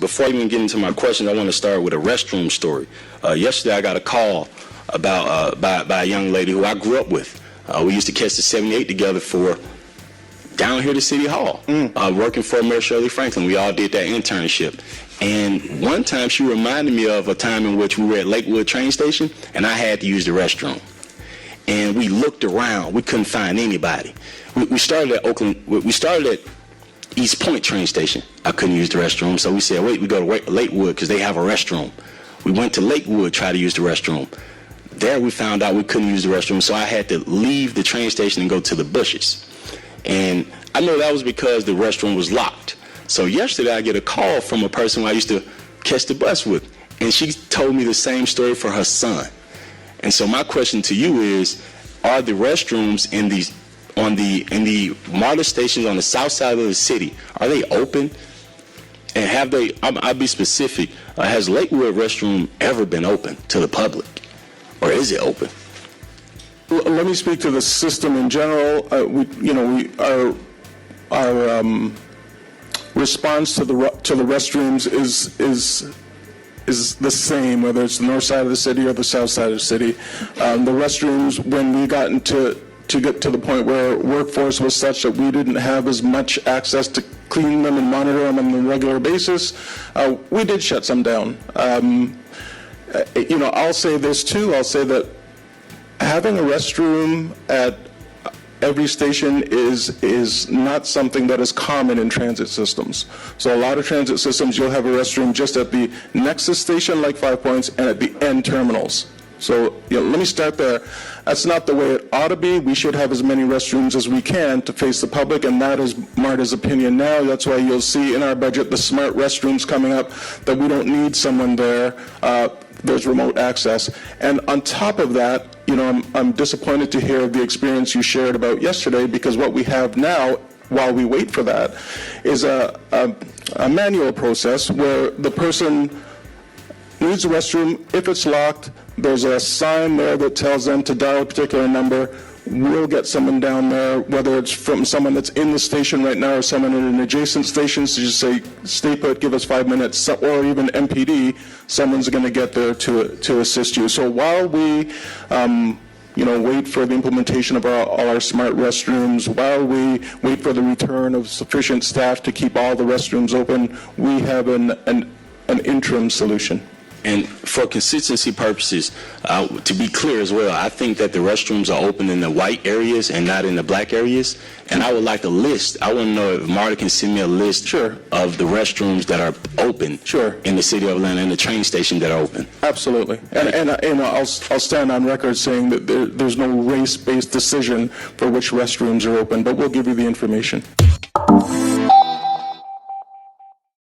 Before I even get into my question, I want to start with a restroom story. Yesterday, I got a call about by a young lady who I grew up with. We used to catch the 78 together for down here to City Hall, working for Mayor Shirley Franklin. We all did that internship. And one time she reminded me of a time in which we were at Lakewood train station, and I had to use the restroom. And we looked around. We couldn't find anybody. We started at Oakland. We started at East Point train station. I couldn't use the restroom, so we said, wait, we go to Lakewood because they have a restroom. We went to Lakewood, tried to use the restroom. There we found out we couldn't use the restroom, so I had to leave the train station and go to the bushes. And I know that was because the restroom was locked. So yesterday I get a call from a person who I used to catch the bus with, and she told me the same story for her son. And so my question to you is, are the restrooms in the MARTA stations on the south side of the city, are they open? And have they, I'll be specific, has Lakewood restroom ever been open to the public? Or is it open? Let me speak to the system in general. Our response to the restrooms is the same, whether it's the north side of the city or the south side of the city. The restrooms, when we got to get to the point where workforce was such that we didn't have as much access to clean them and monitor them on a regular basis, we did shut some down. I'll say this too. I'll say that having a restroom at every station is not something that is common in transit systems. So a lot of transit systems, you'll have a restroom just at the Nexus station, like 5 Points, and at the end terminals. So let me start there. That's not the way it ought to be. We should have as many restrooms as we can to face the public, and that is MARTA's opinion now. That's why you'll see in our budget the smart restrooms coming up, that we don't need someone there. There's remote access. And on top of that, I'm disappointed to hear the experience you shared about yesterday, because what we have now, while we wait for that, is a manual process where the person needs a restroom. If it's locked, there's a sign there that tells them to dial a particular number. We'll get someone down there, whether it's from someone that's in the station right now or someone in an adjacent station, so just say, stay put, give us 5 minutes, or even MPD, someone's going to get there to assist you. So while we wait for the implementation of all our smart restrooms, while we wait for the return of sufficient staff to keep all the restrooms open, we have an interim solution. And for consistency purposes, to be clear as well, I think that the restrooms are open in the white areas and not in the black areas. And I would like a list. I want to know if MARTA can send me a list of the restrooms that are open in the city of Atlanta and the train station that are open. Absolutely. And I'll stand on record saying that there's no race-based decision for which restrooms are open, but we'll give you the information.